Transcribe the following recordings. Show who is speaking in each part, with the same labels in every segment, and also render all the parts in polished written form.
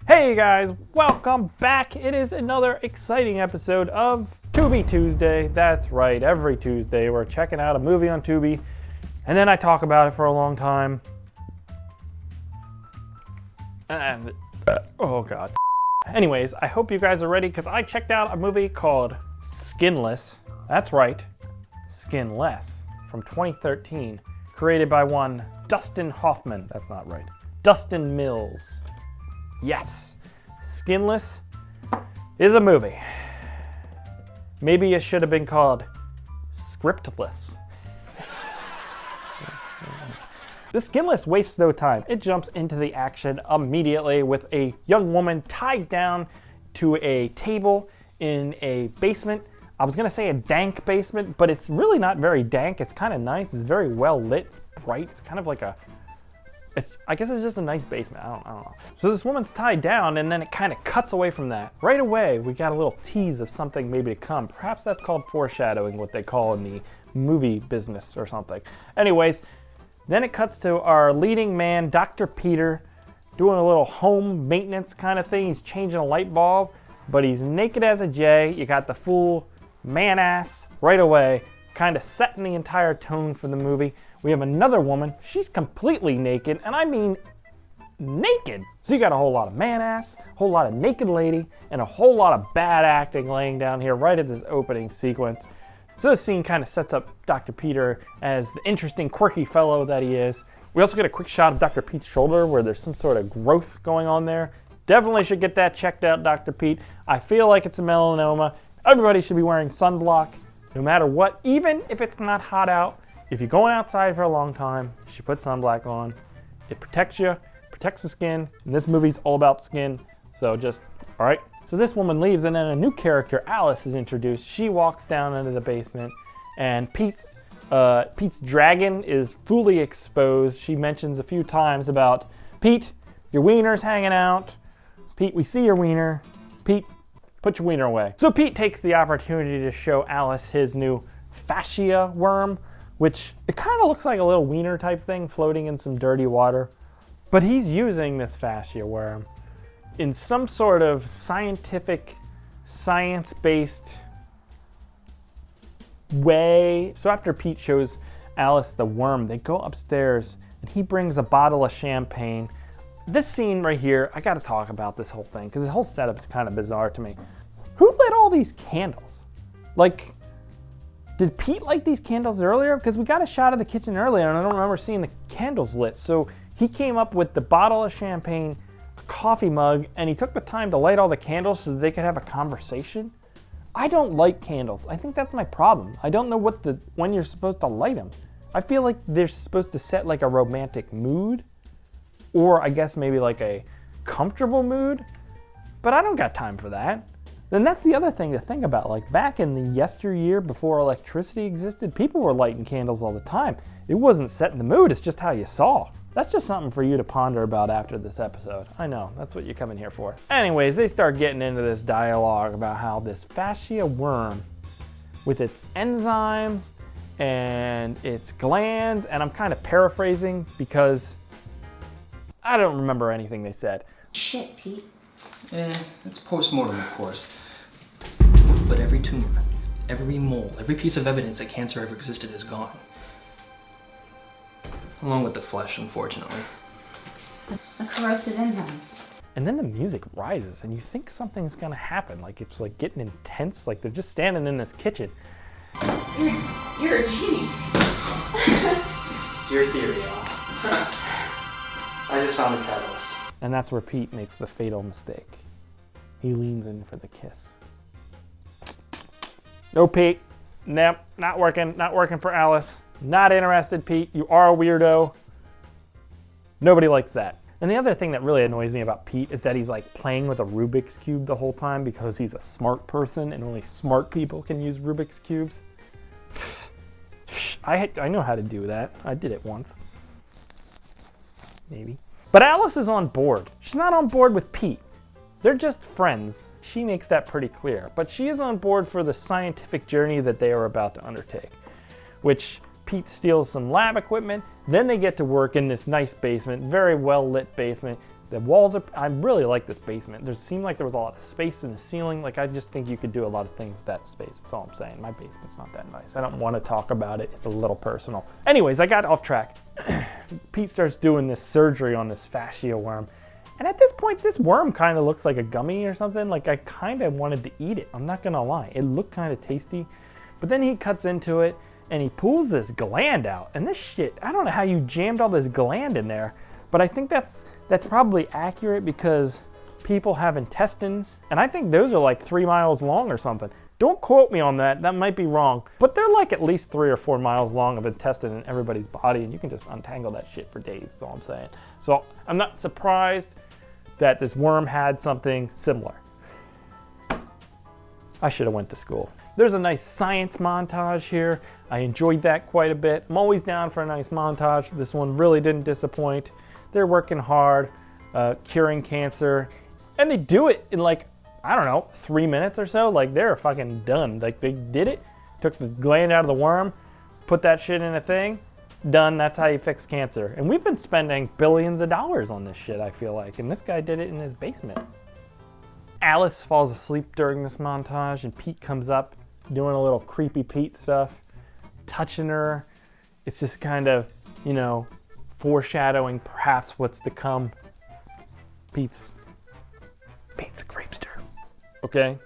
Speaker 1: Hey guys, welcome back. It is another exciting episode of Tubi Tuesday. That's right, every Tuesday we're checking out a movie on Tubi, and then I talk about it for a long time. And, oh god. Anyways, I hope you guys are ready because I checked out a movie called Skinless. That's right, Skinless, from 2013, created by one Dustin Hoffman. That's not right. Dustin Mills. Yes, Skinless is a movie. Maybe it should have been called Scriptless. The Skinless wastes no time. It jumps into the action immediately with a young woman tied down to a table in a basement. I was gonna say a dank basement, but it's really not very dank. It's kind of nice. It's very well lit, bright. It's kind of like I guess it's just a nice basement. I don't know. So this woman's tied down, and then it kind of cuts away from that. Right away, we got a little tease of something maybe to come. Perhaps that's called foreshadowing, what they call in the movie business or something. Anyways, then it cuts to our leading man, Dr. Peter, doing a little home maintenance kind of thing. He's changing a light bulb, but he's naked as a jay. You got the full man ass right away, kind of setting the entire tone for the movie. We have another woman, she's completely naked, and I mean naked. So you got a whole lot of man ass, a whole lot of naked lady, and a whole lot of bad acting laying down here right at this opening sequence. So this scene kind of sets up Dr. Peter as the interesting, quirky fellow that he is. We also get a quick shot of Dr. Pete's shoulder where there's some sort of growth going on there. Definitely should get that checked out, Dr. Pete. I feel like it's a melanoma. Everybody should be wearing sunblock, no matter what, even if it's not hot out. If you're going outside for a long time, you should put sunblock on. It protects you, protects the skin, and this movie's all about skin, so just, all right. So this woman leaves, and then a new character, Alice, is introduced. She walks down into the basement, and Pete's dragon is fully exposed. She mentions a few times about, Pete, your wiener's hanging out. Pete, we see your wiener. Pete, put your wiener away. So Pete takes the opportunity to show Alice his new fascia worm, which it kind of looks like a little wiener type thing floating in some dirty water. But he's using this fascia worm in some sort of scientific, science-based way. So after Pete shows Alice the worm, they go upstairs and he brings a bottle of champagne. This scene right here, I gotta talk about this whole thing because the whole setup is kind of bizarre to me. Who lit all these candles? Like, did Pete light these candles earlier? Because we got a shot of the kitchen earlier and I don't remember seeing the candles lit. So he came up with the bottle of champagne, a coffee mug, and he took the time to light all the candles so that they could have a conversation. I don't like candles. I think that's my problem. I don't know when you're supposed to light them. I feel like they're supposed to set like a romantic mood, or I guess maybe like a comfortable mood, but I don't got time for that. Then that's the other thing to think about. Like back in the yesteryear before electricity existed, people were lighting candles all the time. It wasn't setting the mood, it's just how you saw. That's just something for you to ponder about after this episode. I know, that's what you come in here for. Anyways, they start getting into this dialogue about how this fascia worm, with its enzymes and its glands, and I'm kind of paraphrasing because I don't remember anything they said.
Speaker 2: Shit, Pete.
Speaker 3: It's post-mortem, of course. But every tumor, every mole, every piece of evidence that cancer ever existed is gone. Along with the flesh, unfortunately.
Speaker 2: A corrosive enzyme.
Speaker 1: And then the music rises and you think something's gonna happen. Like it's like getting intense, like they're just standing in this kitchen.
Speaker 2: You're a genius.
Speaker 3: It's your theory, Al. I just found the catalyst.
Speaker 1: And that's where Pete makes the fatal mistake. He leans in for the kiss. No, Pete. Nope, not working. Not working for Alice. Not interested, Pete. You are a weirdo. Nobody likes that. And the other thing that really annoys me about Pete is that he's like playing with a Rubik's Cube the whole time because he's a smart person and only smart people can use Rubik's Cubes. I know how to do that. I did it once. Maybe. But Alice is on board. She's not on board with Pete. They're just friends. She makes that pretty clear. But she is on board for the scientific journey that they are about to undertake, which Pete steals some lab equipment. Then they get to work in this nice basement, very well lit basement. The walls are, I really like this basement. There seemed like there was a lot of space in the ceiling. Like, I just think you could do a lot of things with that space. That's all I'm saying. My basement's not that nice. I don't want to talk about it. It's a little personal. Anyways, I got off track. Pete starts doing this surgery on this fascia worm. And at this point, this worm kind of looks like a gummy or something. Like, I kind of wanted to eat it. I'm not going to lie. It looked kind of tasty. But then he cuts into it and he pulls this gland out. And this shit, I don't know how you jammed all this gland in there. But I think that's probably accurate because people have intestines. And I think those are like 3 miles long or something. Don't quote me on that. That might be wrong. But they're like at least 3 or 4 miles long of intestine in everybody's body. And you can just untangle that shit for days. That's all I'm saying. So I'm not surprised that this worm had something similar. I should have went to school. There's a nice science montage here. I enjoyed that quite a bit. I'm always down for a nice montage. This one really didn't disappoint. They're working hard, curing cancer, and they do it in like, I don't know, 3 minutes or so. Like, they're fucking done. Like, they did it, took the gland out of the worm, put that shit in a thing, done. That's how you fix cancer. And we've been spending billions of dollars on this shit, I feel like, and this guy did it in his basement. Alice falls asleep during this montage, and Pete comes up doing a little creepy Pete stuff, touching her. It's just kind of, you know, foreshadowing perhaps what's to come. Pete's a creepster. Okay?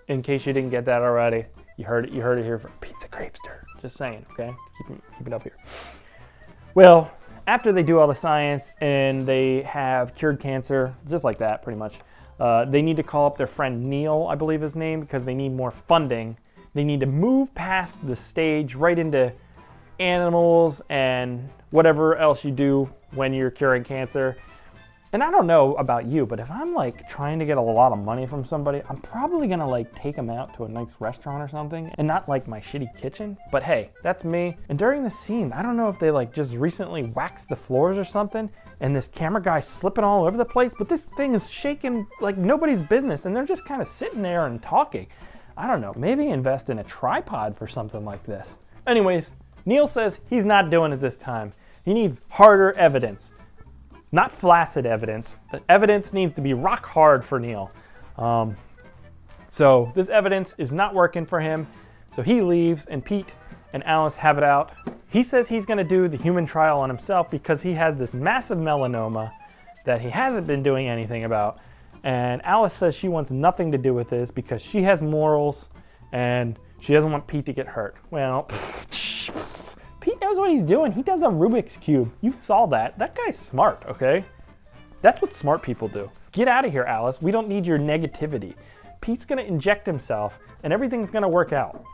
Speaker 1: In case you didn't get that already, you heard it here from Pete's a creepster. Just saying, okay? Keep it up here. Well, after they do all the science and they have cured cancer, just like that pretty much, they need to call up their friend Neil, I believe his name, because they need more funding. They need to move past the stage right into animals and whatever else you do when you're curing cancer. And I don't know about you, but if I'm like trying to get a lot of money from somebody, I'm probably gonna like take them out to a nice restaurant or something and not like my shitty kitchen. But hey, that's me. And during the scene, I don't know if they like just recently waxed the floors or something and this camera guy's slipping all over the place, but this thing is shaking like nobody's business and they're just kind of sitting there and talking. I don't know, maybe invest in a tripod for something like this. Anyways, Neil says he's not doing it this time. He needs harder evidence. Not flaccid evidence. The evidence needs to be rock hard for Neil. So this evidence is not working for him. So he leaves and Pete and Alice have it out. He says he's gonna do the human trial on himself because he has this massive melanoma that he hasn't been doing anything about. And Alice says she wants nothing to do with this because she has morals and she doesn't want Pete to get hurt. Well, Pete knows what he's doing. He does a Rubik's Cube. You saw that. That guy's smart, okay? That's what smart people do. Get out of here, Alice. We don't need your negativity. Pete's gonna inject himself and everything's gonna work out.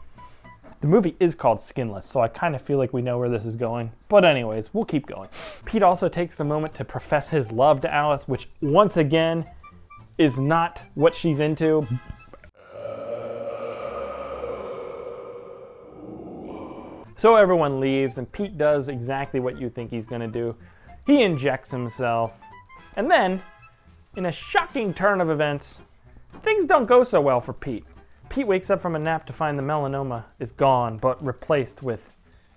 Speaker 1: The movie is called Skinless, so I kind of feel like we know where this is going. But anyways, we'll keep going. Pete also takes the moment to profess his love to Alice, which once again is not what she's into. So everyone leaves and Pete does exactly what you think he's gonna do. He injects himself. And then, in a shocking turn of events, things don't go so well for Pete. Pete wakes up from a nap to find the melanoma is gone, but replaced with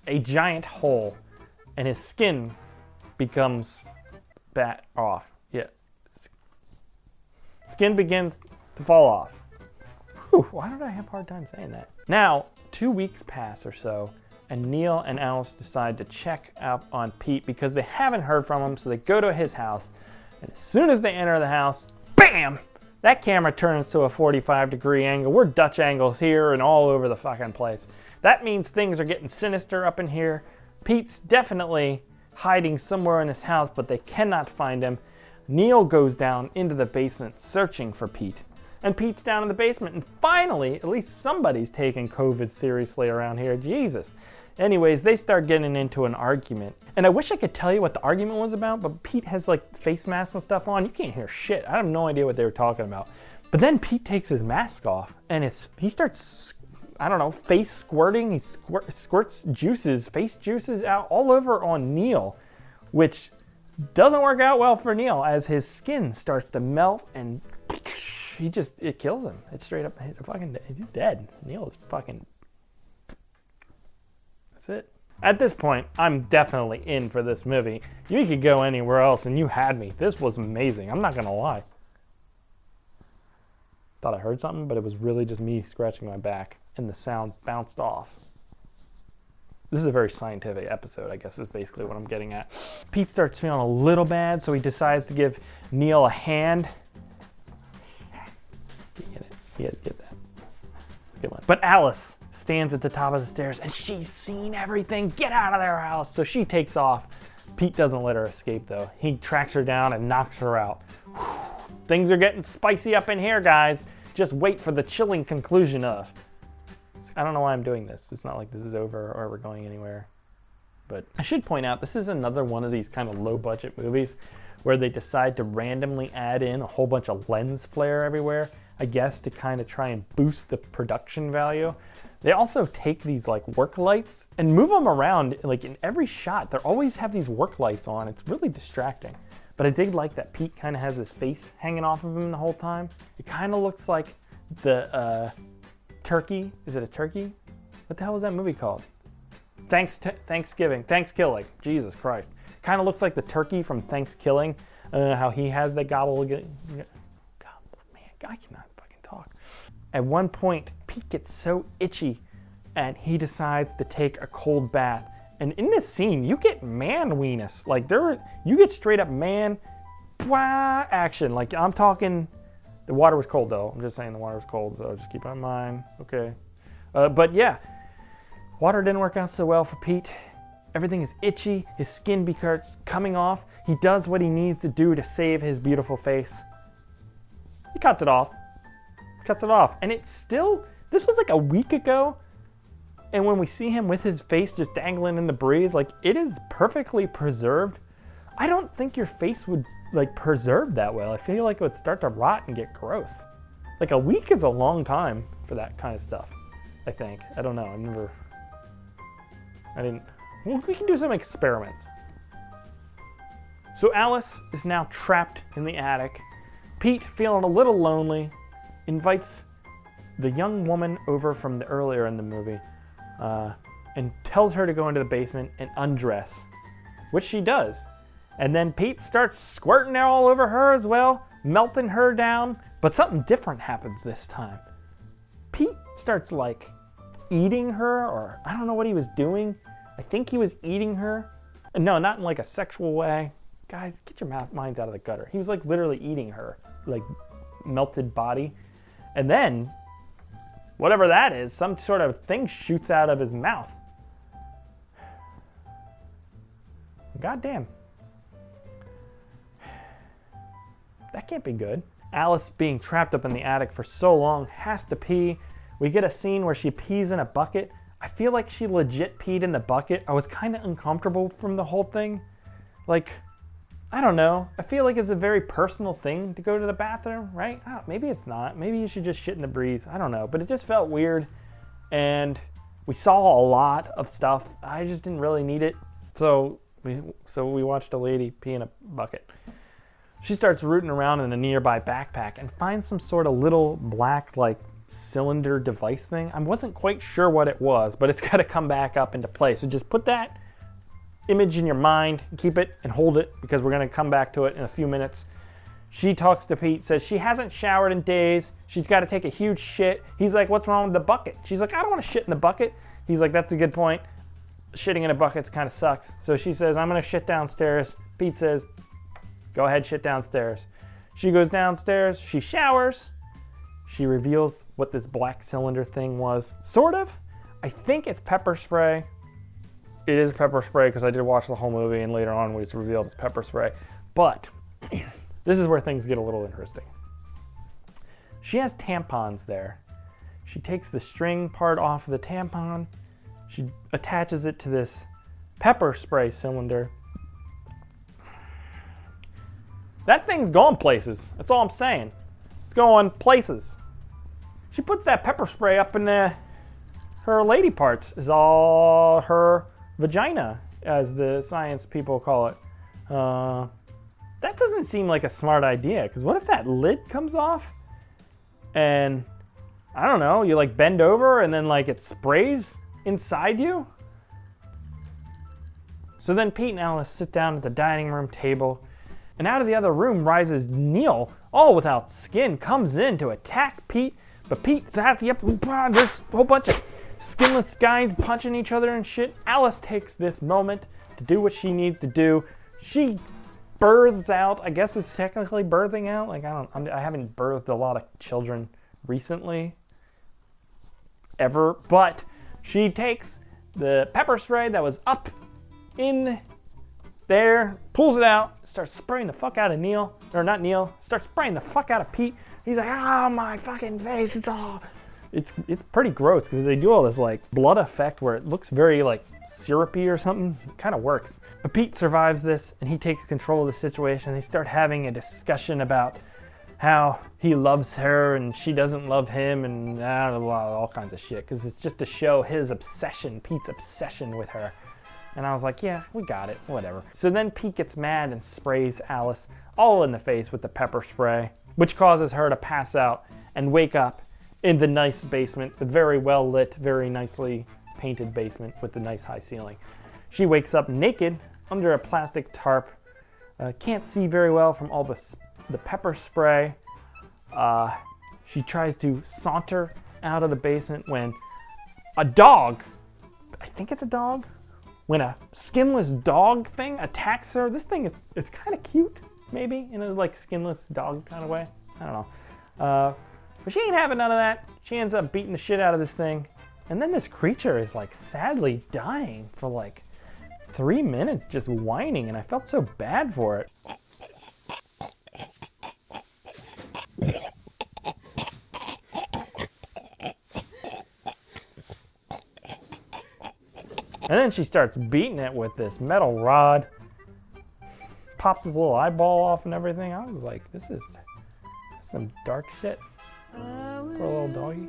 Speaker 1: a giant hole. And his skin becomes off. Yeah. Skin begins to fall off. Whew, why did I have a hard time saying that? Now, 2 weeks pass or so, and Neil and Alice decide to check up on Pete because they haven't heard from him, so they go to his house. And as soon as they enter the house, bam! That camera turns to a 45-degree angle. We're Dutch angles here and all over the fucking place. That means things are getting sinister up in here. Pete's definitely hiding somewhere in his house, but they cannot find him. Neil goes down into the basement searching for Pete. And Pete's down in the basement, and finally, at least somebody's taking COVID seriously around here. Jesus. Anyways, they start getting into an argument. And I wish I could tell you what the argument was about, but Pete has like face masks and stuff on. You can't hear shit. I have no idea what they were talking about. But then Pete takes his mask off, and he starts, I don't know, face squirting. He squirts juices, face juices out all over on Neil, which doesn't work out well for Neil as his skin starts to melt and it kills him. It's straight up, he's dead. Neil is fucking, that's it. At this point, I'm definitely in for this movie. You could go anywhere else and you had me. This was amazing. I'm not gonna lie. Thought I heard something, but it was really just me scratching my back and the sound bounced off. This is a very scientific episode, I guess is basically what I'm getting at. Pete starts feeling a little bad, so he decides to give Neil a hand. You get it. You guys get that. It's a good one. But Alice stands at the top of the stairs and she's seen everything. Get out of their house. So she takes off. Pete doesn't let her escape though. He tracks her down and knocks her out. Whew. Things are getting spicy up in here, guys. Just wait for the chilling conclusion of. I don't know why I'm doing this. It's not like this is over or we're going anywhere. But I should point out, this is another one of these kind of low budget movies where they decide to randomly add in a whole bunch of lens flare everywhere, I guess to kind of try and boost the production value. They also take these like work lights and move them around like in every shot. They always have these work lights on. It's really distracting. But I did like that Pete kind of has this face hanging off of him the whole time. It kind of looks like the turkey. Is it a turkey? What the hell was that movie called? Thanksgiving. Thanksgilling. Jesus Christ. Kind of looks like the turkey from Thanksgiving. How he has the gobble. Man, I cannot fucking talk. At one point, Pete gets so itchy and he decides to take a cold bath. And in this scene, you get man-weeness. Like you get straight up man action. Like I'm talking, the water was cold though. I'm just saying the water was cold, so just keep that in mind. Okay. But yeah, water didn't work out so well for Pete. Everything is itchy. His skin starts coming off. He does what he needs to do to save his beautiful face. He cuts it off. And it's still, this was like a week ago. And when we see him with his face just dangling in the breeze, like it is perfectly preserved. I don't think your face would like preserve that well. I feel like it would start to rot and get gross. Like a week is a long time for that kind of stuff, I think. I don't know, well, we can do some experiments. So Alice is now trapped in the attic. Pete, feeling a little lonely, invites the young woman over from the earlier in the movie and tells her to go into the basement and undress, which she does. And then Pete starts squirting all over her as well, melting her down. But something different happens this time. Pete starts like eating her, or I don't know what he was doing. I think he was eating her. No, not in like a sexual way. Guys, get your minds out of the gutter. He was like literally eating her, like melted body. And then, whatever that is, some sort of thing shoots out of his mouth. Goddamn. That can't be good. Alice, being trapped up in the attic for so long, has to pee. We get a scene where she pees in a bucket. I feel like she legit peed in the bucket. I was kind of uncomfortable from the whole thing. Like, I don't know. I feel like it's a very personal thing to go to the bathroom, right? Maybe it's not. Maybe you should just shit in the breeze. I don't know. But it just felt weird. And we saw a lot of stuff. I just didn't really need it. So we watched a lady pee in a bucket. She starts rooting around in a nearby backpack and finds some sort of little black, like, cylinder device thing. I wasn't quite sure what it was, but it's got to come back up into place. So just put that image in your mind, keep it and hold it, because we're going to come back to it in a few minutes. She talks to Pete, says she hasn't showered in days. She's got to take a huge shit. He's like, what's wrong with the bucket? She's like, I don't want to shit in the bucket. He's like, that's a good point. Shitting in a bucket kind of sucks. So she says, I'm going to shit downstairs. Pete says, go ahead, shit downstairs. She goes downstairs. She showers. She reveals what this black cylinder thing was. Sort of. I think it's pepper spray. It is pepper spray because I did watch the whole movie, and later on it's revealed it's pepper spray. But this is where things get a little interesting. She has tampons there. She takes the string part off of the tampon. She attaches it to this pepper spray cylinder. That thing's going places. That's all I'm saying. It's going places. She puts that pepper spray up in her lady parts. Is all her vagina, as the science people call it. That doesn't seem like a smart idea, because what if that lid comes off and, I don't know, you like bend over and then like it sprays inside you? So then Pete and Alice sit down at the dining room table, and out of the other room rises Neil, all without skin, comes in to attack Pete, but Pete's at the there's a whole bunch of skinless guys punching each other and shit. Alice takes this moment to do what she needs to do. She births out, I guess it's technically birthing out, like I haven't birthed a lot of children recently, ever, but she takes the pepper spray that was up in there, pulls it out, starts spraying the fuck out of Neil, or not Neil, starts spraying the fuck out of Pete. He's like, oh my fucking face, it's pretty gross because they do all this like blood effect where it looks very like syrupy or something. It kind of works. But Pete survives this and he takes control of the situation. They start having a discussion about how he loves her and she doesn't love him and all kinds of shit, because it's just to show his obsession, Pete's obsession with her. And I was like, yeah, we got it, whatever. So then Pete gets mad and sprays Alice all in the face with the pepper spray, which causes her to pass out and wake up in the nice basement, the very well lit, very nicely painted basement with the nice high ceiling. She wakes up naked under a plastic tarp, can't see very well from all the pepper spray. She tries to saunter out of the basement when a dog, I think it's a dog, when a skinless dog thing attacks her. This thing it's kind of cute, maybe, in a like skinless dog kind of way. I don't know. But she ain't having none of that. She ends up beating the shit out of this thing. And then this creature is like sadly dying for like 3 minutes just whining, and I felt so bad for it. And then she starts beating it with this metal rod, pops his little eyeball off and everything. I was like, this is some dark shit. Poor little doggy.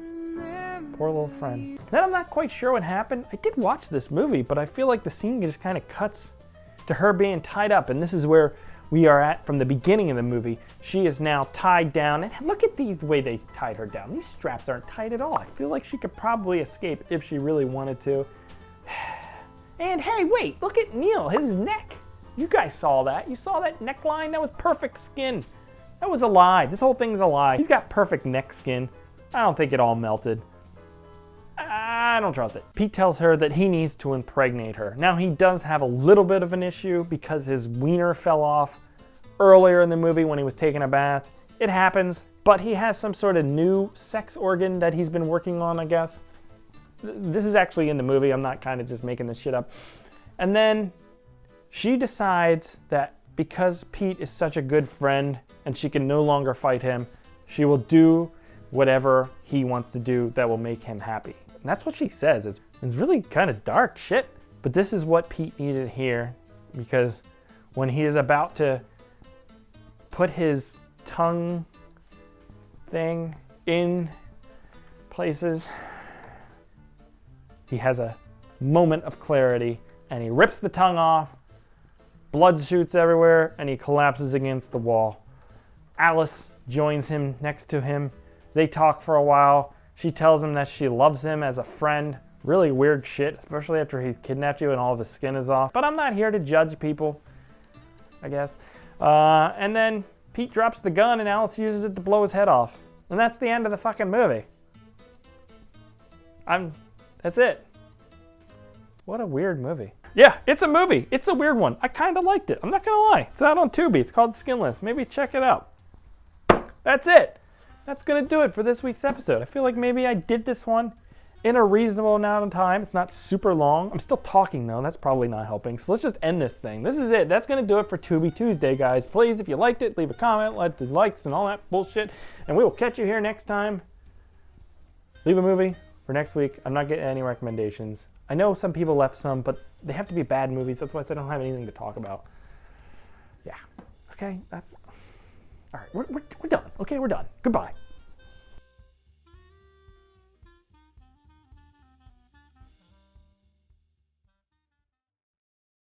Speaker 1: Poor little friend. Then I'm not quite sure what happened. I did watch this movie, but I feel like the scene just kind of cuts to her being tied up, and this is where we are at from the beginning of the movie. She is now tied down, and look at the way they tied her down. These straps aren't tight at all. I feel like she could probably escape if she really wanted to. And hey, wait, look at Neil, his neck. You guys saw that. You saw that neckline? That was perfect skin. That was a lie. This whole thing's a lie. He's got perfect neck skin. I don't think it all melted. I don't trust it. Pete tells her that he needs to impregnate her. Now, he does have a little bit of an issue because his wiener fell off earlier in the movie when he was taking a bath. It happens, but he has some sort of new sex organ that he's been working on, I guess. This is actually in the movie. I'm not kind of just making this shit up. And then she decides that because Pete is such a good friend and she can no longer fight him, she will do whatever he wants to do that will make him happy. And that's what she says. It's really kind of dark shit. But this is what Pete needed to hear, because when he is about to put his tongue thing in places, he has a moment of clarity and he rips the tongue off, blood shoots everywhere, and he collapses against the wall. Alice joins him next to him. They talk for a while. She tells him that she loves him as a friend. Really weird shit, especially after he's kidnapped you and all of his skin is off. But I'm not here to judge people, I guess. And then Pete drops the gun and Alice uses it to blow his head off. And that's the end of the fucking movie. That's it. What a weird movie. Yeah, it's a movie. It's a weird one. I kind of liked it. I'm not going to lie. It's out on Tubi. It's called Skinless. Maybe check it out. That's it. That's going to do it for this week's episode. I feel like maybe I did this one in a reasonable amount of time. It's not super long. I'm still talking, though. That's probably not helping. So let's just end this thing. This is it. That's going to do it for Tubi Tuesday, guys. Please, if you liked it, leave a comment, like the likes and all that bullshit. And we will catch you here next time. Leave a movie for next week. I'm not getting any recommendations. I know some people left some, but they have to be bad movies. Otherwise, I don't have anything to talk about. Yeah. Okay. All right. We're done. Okay, we're done. Goodbye.